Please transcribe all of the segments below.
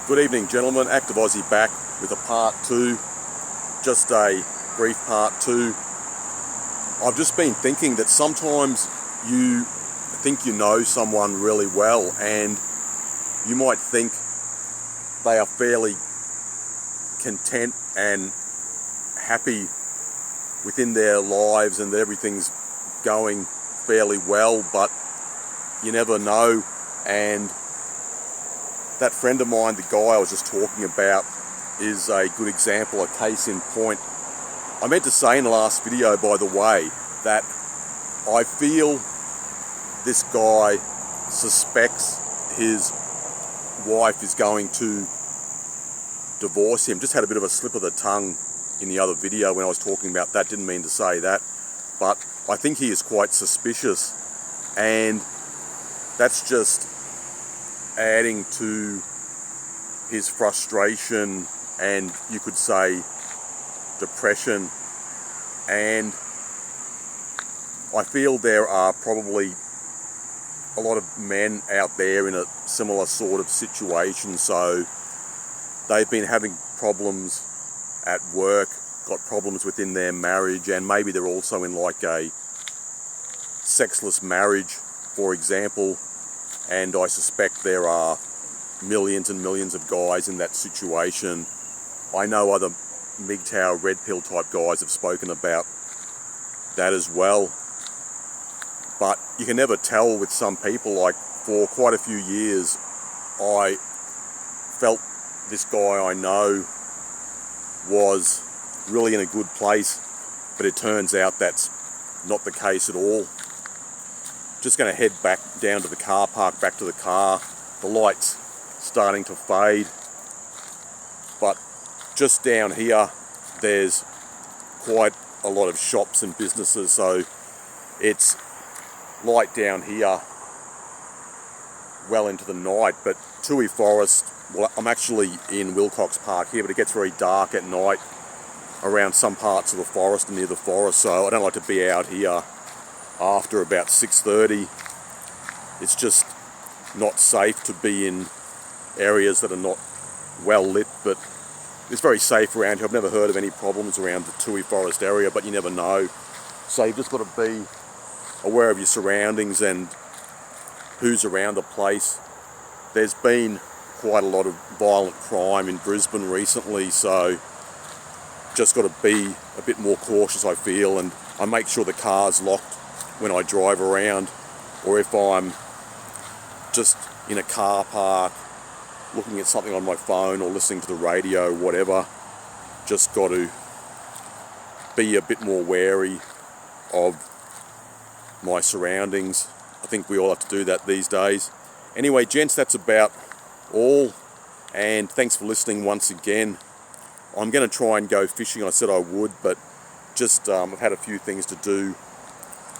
Good evening, gentlemen. Active Aussie back with a part two, just a brief part two. I've just been thinking that sometimes you think you know someone really well and you might think they are fairly content and happy within their lives and everything's going fairly well, but you never know. And that friend of mine, the guy I was just talking about, is a good example, a case in point. I meant to say in the last video, by the way, that I feel this guy suspects his wife is going to divorce him. Just had a bit of a slip of the tongue in the other video when I was talking about that. Didn't mean to say that, but I think he is quite suspicious, and that's just adding to his frustration and, you could say, depression. And I feel there are probably a lot of men out there in a similar sort of situation. So they've been having problems at work, got problems within their marriage, and maybe they're also in like a sexless marriage, for example. And I suspect there are millions and millions of guys in that situation. I know other MGTOW red pill type guys have spoken about that as well. But you can never tell with some people. Like, for quite a few years, I felt this guy I know was really in a good place, but it turns out that's not the case at all. Just going to head back down to the car park, back to the car. The light's starting to fade, but just down here there's quite a lot of shops and businesses, so it's light down here well into the night. But Toohey Forest, well, I'm actually in Wilcox Park here, but it gets very dark at night around some parts of the forest and near the forest, so I don't like to be out here after about 6:30. It's just not safe to be in areas that are not well lit, but it's very safe around here. I've never heard of any problems around the Toohey Forest area, but you never know. So you've just got to be aware of your surroundings and who's around the place. There's been quite a lot of violent crime in Brisbane recently, so just got to be a bit more cautious, I feel, and I make sure the car's locked when I drive around, or if I'm just in a car park looking at something on my phone or listening to the radio, whatever. Just got to be a bit more wary of my surroundings. I think we all have to do that these days. Anyway, gents, that's about all, and thanks for listening once again. I'm going to try and go fishing. I said I would, but just I've had a few things to do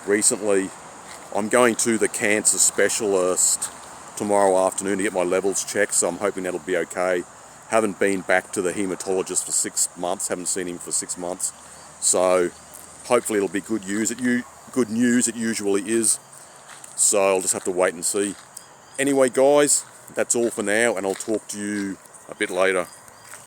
recently. I'm going to the cancer specialist tomorrow afternoon to get my levels checked, so I'm hoping that'll be okay. Haven't been back to the haematologist for 6 months, haven't seen him for 6 months, so hopefully it'll be good news. Good news, it usually is, so I'll just have to wait and see. Anyway guys, that's all for now, and I'll talk to you a bit later.